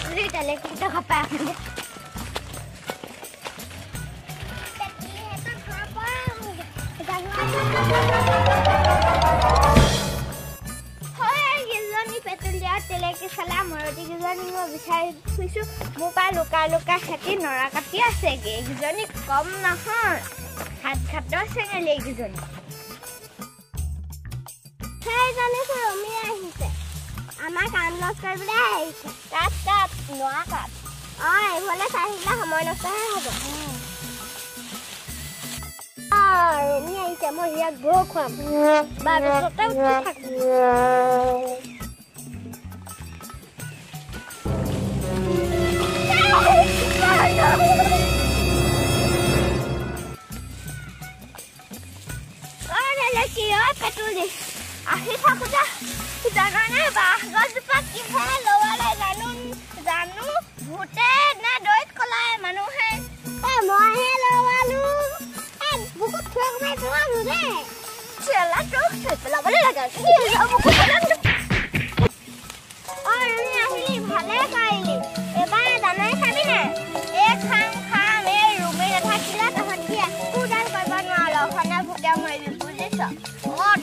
Petley তেলে কিটা খাপাই আছে তেলেকে চালা মৰতি কিজনী মই বিচাৰি ফুৰিছোঁ মোৰ পৰা লুকা খেতি নৰা কাটি আছেগে এইকেইজনী কম নহয় খাতৰ চেঙেলি এইকেইজনী সেইজনী ৰমি আহিছে আমাৰ কাম নষ্ট কৰিবলৈ আহিছে কাট নৰা কাট এইফালে চাই আহিলে সময় নষ্টহে হ'ব ৰমি আহিছে মই ইয়াক বৰ খুৱাম বাৰতে উঠি থাকিম পেটুলি আহি থাকোঁতে জানানে বাঁহগছজোপা কিহে লৱালে জানো ভূতে নে দৈত কলাই মানুহে মইহে লৱালো বুকুত থৈ কমাই থোৱালো দে চেলাটো পেলাবলৈ লাগে আহিলি ভালে পাৰিলি এবাৰ দানাই খাবি নে খাম এই ৰুমে নাথাকিলে তহঁতি একোডাল কৰিব নোৱাৰ অখনে ভূতে মৰিবি বুজিছ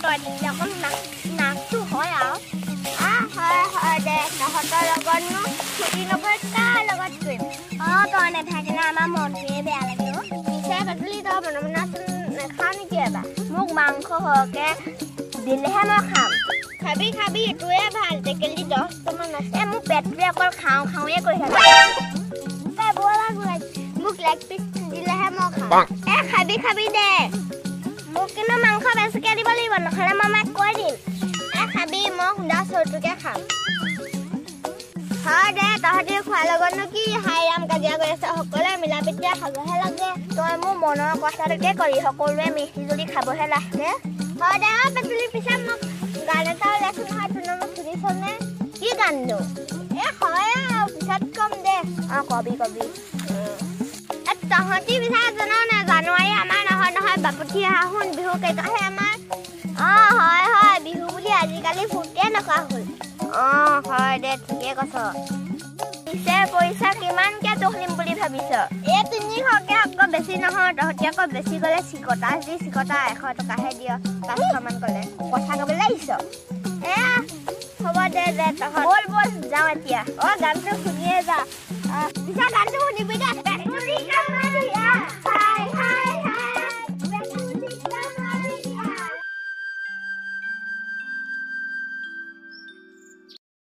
তই দিলে অকণ নাচটো হয় আৰু হয় দে তহঁতৰ লগতনো ছুটি নকৰি কাৰ লগত কৰিম তই নাথাকিলে আমাৰ মনটোৱে বেয়া লাগে পিছে পেটলি তই বনাচোন নেখাওঁ নেকি এবাৰ মোক মাংস সৰহকৈ দিলেহে মই খাম খাবি এইটোৱে ভাল টেকেলি 10টামান আছে মোৰ পেটটোৱে অকল খাওঁৱে কৰি থাকে মোক লেগ পিচ দিলেহে মই খাম খাবি দে মোক কিন্তু মাংস বেছিকৈ দিব লাগিব নহ'লে মই মাক কৈ দিম খাবি মই সুধা চৰুটোকে খাম হয় দে তহঁতি খোৱাৰ লগতনো কি হাইৰাম কাজিয়া কৰি আছে সকলোৱে মিলা প্ৰীতিৰে খাবহে লাগে তই মোৰ মনৰ কথাটোকে কৰি সকলোৱে মিলি জুলি খাবহে লাগে হয় দে পেটলি পিছে মোক গান এটা ওলাইছোঁ নহয় তোৰ মোক সুধিছনে কি গাননো হয় পিছত কম দে কবি তহঁতি বিচাৰ জনাও নে জানুৱাৰী আমাৰ নহয় বাপতি আহোন বিহু কেইটাহে আমাৰ হয় বিহু বুলি আজিকালি ফূৰ্তিয়ে নকৰা হ'ল হয় দে ঠিকে কৈছ পিছে পইচা কিমানকৈ তুলিম বুলি ভাবিছ 300কৈ আকৌ বেছি নহয় তহঁতি আকৌ বেছি গ'লে চিকটা 100 টকাহে দিয় 500মান গ'লে কথা ক'বলৈ আহিছ হ'ব দে তহঁত বল যাওঁ এতিয়া গানটো শুনিয়ে যা পিছে গানটো শুনিবি দে